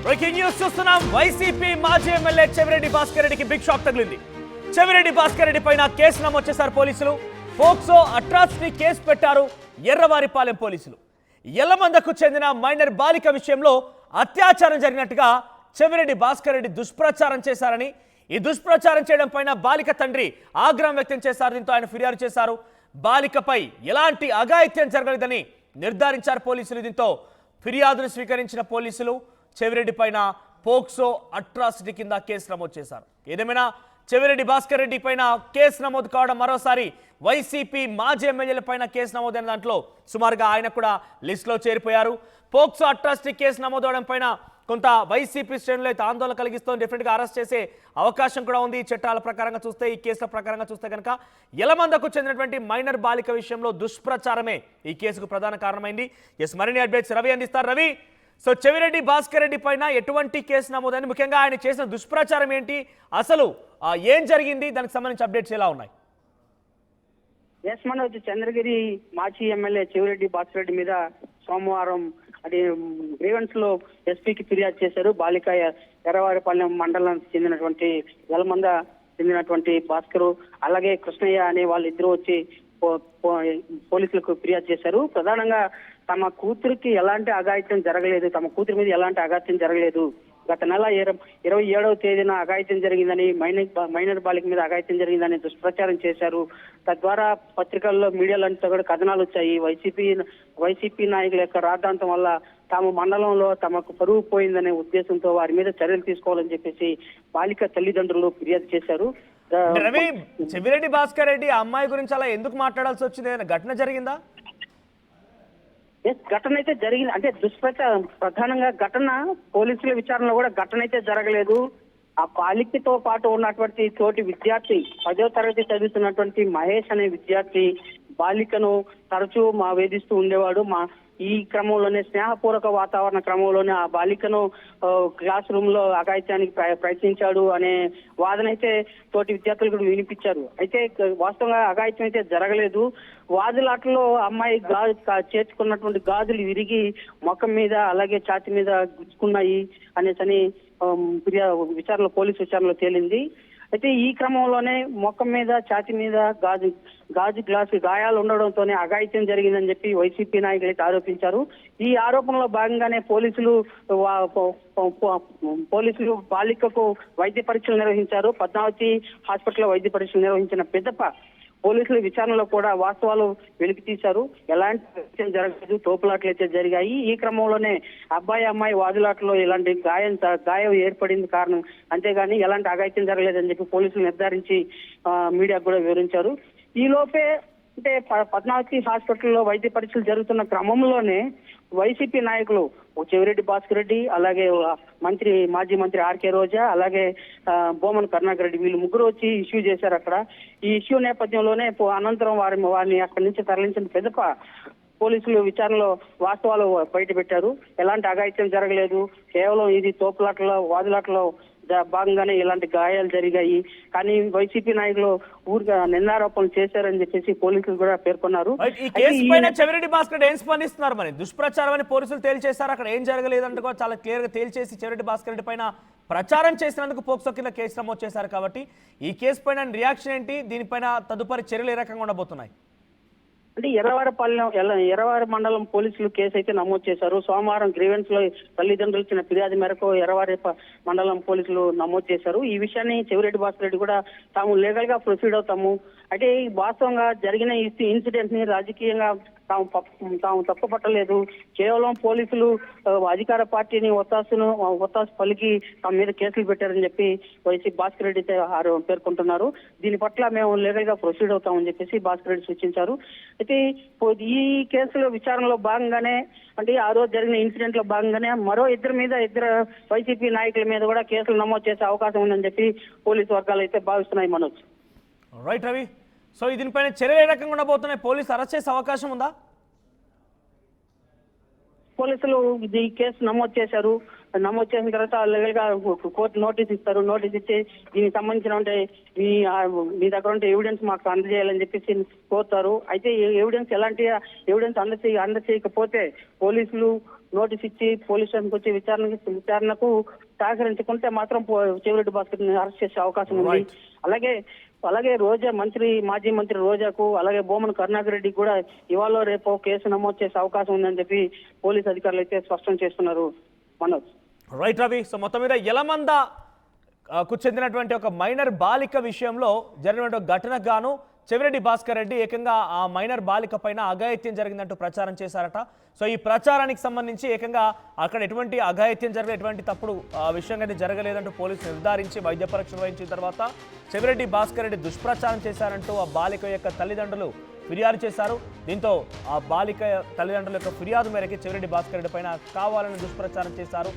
Breaking news చూస్తున్నాం. YCP మాజీ MLA Chevireddy Bhaskar రెడ్డికి బిగ్ షాక్ తగిలింది. చెవిరెడ్డి భాస్కర్ రెడ్డి పైన కేసు నమోదు చేశారు పోలీసులు. పోక్సో అట్రాసిటీ కేసు పెట్టారు ఎర్రవారిపాలెం పోలీసులు. యల్లమందకు చెందిన మైనర్ బాలిక విషయంలో అత్యాచారం జరిగినట్టుగా చెవిరెడ్డి భాస్కర్ రెడ్డి దుష్ప్రచారం చేశారని, ఈ దుష్ప్రచారం చేయడం పైన బాలిక తండ్రి ఆగ్రహం వ్యక్తం చేశారు. దీంతో ఆయన ఫిర్యాదు చేశారు. బాలికపై ఎలాంటి అఘాయిత్యం జరగలేదని నిర్ధారించారు పోలీసులు. దీంతో ఫిర్యాదును స్వీకరించిన పోలీసులు చెవిరెడ్డి పైన పోక్సో అట్రాసిటీ కింద కేసు నమోదు చేశారు. ఏదేమైనా చెవిరెడ్డి భాస్కర్ రెడ్డి పైన కేసు నమోదు కావడం మరోసారి వైసీపీ మాజీ ఎమ్మెల్యేల పైన కేసు నమోదైన దాంట్లో సుమారుగా ఆయన కూడా లిస్టులో చేరిపోయారు. పోక్సో అట్రాసిటీ కేసు నమోదవడం పైన కొంత వైసీపీ శ్రేణులు అయితే ఆందోళన కలిగిస్తూ డెఫినెట్గా అరెస్ట్ చేసే అవకాశం కూడా ఉంది. ఈ చట్టాల ప్రకారంగా చూస్తే, ఈ కేసుల ప్రకారంగా చూస్తే కనుక యల్లమందకు చెందినటువంటి మైనర్ బాలిక విషయంలో దుష్ప్రచారమే ఈ కేసుకు ప్రధాన కారణమైంది. మరిన్ని అప్డేట్స్ రవి అందిస్తారు. రవి, సో చెవిరెడ్డి భాస్కర్ రెడ్డి పైన ఎటువంటి కేసు నమోదని, ముఖ్యంగా ఆయన చేసిన దుష్ప్రచారం ఏంటి, అసలు ఏం జరిగింది, దానికి సంబంధించి అప్డేట్స్ ఎలా ఉన్నాయి? మనోజ్, చంద్రగిరి మాజీ ఎమ్మెల్యే చెవిరెడ్డి భాస్కర్ రెడ్డి మీద సోమవారం అది గ్రీవెన్స్ లో ఎస్పీకి ఫిర్యాదు చేశారు. బాలిక ఎర్రవారిపాలెం మండలానికి చెందినటువంటి యల్లమంద చెందినటువంటి భాస్కరు అలాగే కృష్ణయ్య అనే వాళ్ళిద్దరూ వచ్చి పోలీసులకు ఫిర్యాదు చేశారు. ప్రధానంగా తమ కూతురికి ఎలాంటి అఘాయిత్యం జరగలేదు, తమ కూతురి మీద ఎలాంటి అఘాయిత్యం జరగలేదు, గత నెల 27వ తేదీన అఘాయిత్యం జరిగిందని, మైనర్ బాలిక మీద అఘాయిత్యం జరిగిందని దుష్ప్రచారం చేశారు. తద్వారా పత్రికల్లో మీడియాలంతా కూడా కథనాలు వచ్చాయి. వైసీపీ నాయకుల యొక్క రాద్ధాంతం వల్ల తాము మండలంలో తమకు పరువు పోయిందనే ఉద్దేశంతో వారి మీద చర్యలు తీసుకోవాలని చెప్పేసి బాలిక తల్లిదండ్రులు ఫిర్యాదు చేశారు. రవి, చెవిరెడ్డి భాస్కర్ రెడ్డి ఆ అమ్మాయి గురించి అలా ఎందుకు మాట్లాడాల్సి వచ్చింది? ఘటన జరిగిందా? ఘటన అయితే జరిగింది. అంటే దుష్ప్రచారం ప్రధానంగా ఘటన పోలీసుల విచారణలో కూడా ఘటన అయితే జరగలేదు. ఆ బాలికతో పాటు ఉన్నటువంటి తోటి విద్యార్థి 10వ తరగతి చదువుతున్నటువంటి మహేష్ అనే విద్యార్థి బాలికను తరచూ వేధిస్తూ ఉండేవాడు. ఈ క్రమంలోనే స్నేహపూర్వక వాతావరణ క్రమంలోనే ఆ బాలికను క్లాస్ రూమ్ లో అఘాయిత్యానికి ప్రయత్నించాడు అనే వాదన అయితే తోటి విద్యార్థులు కూడా వినిపించారు. అయితే వాస్తవంగా అఘాయిత్యం అయితే జరగలేదు. వాదులాటలో అమ్మాయి చేర్చుకున్నటువంటి గాజులు విరిగి ముఖం మీద అలాగే ఛాతి మీద గుచ్చుకున్నాయి అనేసని విచారణలో పోలీసు విచారణలో తేలింది. అయితే ఈ క్రమంలోనే ముఖం మీద ఛాతి మీద గాజు గ్లాసు గాయాలు ఉండడంతోనే అఘాయిత్యం జరిగిందని చెప్పి వైసీపీ నాయకులు అయితే ఆరోపించారు. ఈ ఆరోపణలో భాగంగానే పోలీసులు బాలికకు వైద్య పరీక్షలు నిర్వహించారు. పద్మావతి హాస్పిటల్లో వైద్య పరీక్షలు నిర్వహించిన పిదప పోలీసుల విచారణలో కూడా వాస్తవాలు వెలికి తీశారు. ఎలాంటి జరగలేదు, తోపులాట్లు అయితే జరిగాయి. ఈ క్రమంలోనే అమ్మాయి వాదులాటలో ఇలాంటి గాయం ఏర్పడింది కారణం, అంతేగాని ఎలాంటి అఘాయిత్యం జరగలేదని చెప్పి పోలీసులు నిర్ధారించి మీడియాకు కూడా వివరించారు. ఈ లోపే అంటే పద్మావతి హాస్పిటల్లో వైద్య పరీక్షలు జరుగుతున్న క్రమంలోనే వైసీపీ నాయకులు చెవిరెడ్డి భాస్కర్ రెడ్డి అలాగే మాజీ మంత్రి ఆర్కే రోజా అలాగే బోమన్ కరుణాకర్ రెడ్డి వీళ్ళు ముగ్గురు వచ్చి ఇష్యూ చేశారు అక్కడ. ఈ ఇష్యూ నేపథ్యంలోనే అనంతరం వారిని అక్కడి నుంచి తరలించిన పెదప పోలీసులు విచారణలో వాస్తవాలు బయట పెట్టారు. ఎలాంటి అఘాయిత్యం జరగలేదు, కేవలం ఇది తోపులాటలో వాదులాటలో భాగంగానే ఇలాంటి గాయాలు జరిగాయి. కానీ వైసీపీ నాయకులు ఊరిగా నిందారోపణలు చేశారని చెప్పేసి పోలీసులు కూడా పేర్కొన్నారు. ఈ కేసు పైన చెవిరెడ్డి భాస్కర్ ఏం స్పందిస్తున్నారు? మరి దుష్ప్రచారం అని పోలీసులు తేల్చేశారు, అక్కడ ఏం జరగలేదంటే కూడా చాలా క్లియర్ గా తేల్చేసి చెవిరెడ్డి భాస్కర్ రెడ్డి పైన ప్రచారం చేసినందుకు పోక్సో కింద కేసు నమోదు చేశారు. కాబట్టి ఈ కేసు పైన రియాక్షన్ ఏంటి, దీనిపైన తదుపరి చర్యలు ఏ రకంగా ఉండబోతున్నాయి? అంటే ఎర్రవారి మండలం పోలీసులు కేసు అయితే నమోదు చేశారు. సోమవారం గ్రీవెన్స్ లో తల్లిదండ్రులు ఇచ్చిన ఫిర్యాదు మేరకు ఎర్రవారి మండలం పోలీసులు నమోదు చేశారు. ఈ విషయాన్ని చెవిరెడ్డి భాస్కర్ రెడ్డి కూడా తాము లీగల్ గా ప్రొసీడ్ అవుతాము, అంటే వాస్తవంగా జరిగిన ఇన్సిడెంట్ ని రాజకీయంగా తాము తప్పుపట్టలేదు, కేవలం పోలీసులు అధికార పార్టీని ఒత్తాసు పలికి తమ మీద కేసులు పెట్టారని చెప్పి వైసీ భాస్కర్ రెడ్డి పేర్కొంటున్నారు. దీని పట్ల మేము లీగల్ గా ప్రొసీడ్ అవుతామని చెప్పేసి భాస్కర్ రెడ్డి సూచించారు. అయితే ఈ కేసులో విచారణలో భాగంగానే అంటే ఆ రోజు జరిగిన ఇన్సిడెంట్ లో భాగంగానే మరో ఇద్దరు వైసీపీ నాయకుల మీద కూడా కేసులు నమోదు చేసే అవకాశం ఉందని చెప్పి పోలీసు వర్గాలు అయితే భావిస్తున్నాయి. మనోజ్, రైట్ రవి, సో దీనిపైన చర్యలు ఏ రకంగా ఉండబోతున్నాయి? పోలీసు అరెస్ట్ చేసే అవకాశం ఉందా? పోలీసులు ఈ కేసు నమోదు చేశారు. నమోదు చేసిన తర్వాత లీగల్ గా కోర్టు నోటీస్ ఇస్తారు. నోటీస్ ఇచ్చి దీనికి సంబంధించిన మీ దగ్గర ఉంటే ఎవిడెన్స్ మాకు అందజేయాలని చెప్పేసి కోరుతారు. అయితే ఎవిడెన్స్ ఎలాంటి ఎవిడెన్స్ అందజేయకపోతే పోలీసులు నోటీస్ ఇచ్చి పోలీస్ స్టేషన్కి వచ్చి విచారణకు సహకరించుకుంటే మాత్రం చెవిరెడ్డి భాస్కర్ ని అరెస్ట్ చేసే అవకాశం ఉంది. అలాగే మాజీ మంత్రి రోజాకు అలాగే బోమన్ కరుణాకర్ రెడ్డికి కూడా ఇవాళ రేపు కేసు నమోదు చేసే అవకాశం ఉందని చెప్పి పోలీస్ అధికారులు అయితే స్పష్టం చేస్తున్నారు. మనోజ్. రైట్ రవి. సో మొత్తం మీద యలమంద కు చెందినటువంటి ఒక మైనర్ బాలిక విషయంలో జరిగినటువంటి ఘటనకు గాను చెవిరెడ్డి భాస్కర్ రెడ్డి ఏకంగా ఆ మైనర్ బాలిక పైన అఘాయిత్యం జరిగిందంటూ ప్రచారం చేశారట. సో ఈ ప్రచారానికి సంబంధించి ఏకంగా అక్కడ ఎటువంటి అఘాయిత్యం జరిగిన ఎటువంటి తప్పుడు విషయంగా జరగలేదంటూ పోలీసులు నిర్ధారించి వైద్య పరీక్షలు వహించిన తర్వాత చెవిరెడ్డి భాస్కర్ రెడ్డి దుష్ప్రచారం చేశారంటూ ఆ బాలిక యొక్క తల్లిదండ్రులు ఫిర్యాదు చేశారు. దీంతో ఆ బాలిక తల్లిదండ్రుల యొక్క ఫిర్యాదు మేరకు చెవిరెడ్డి భాస్కర్ రెడ్డి పైన కావాలని దుష్ప్రచారం చేశారు.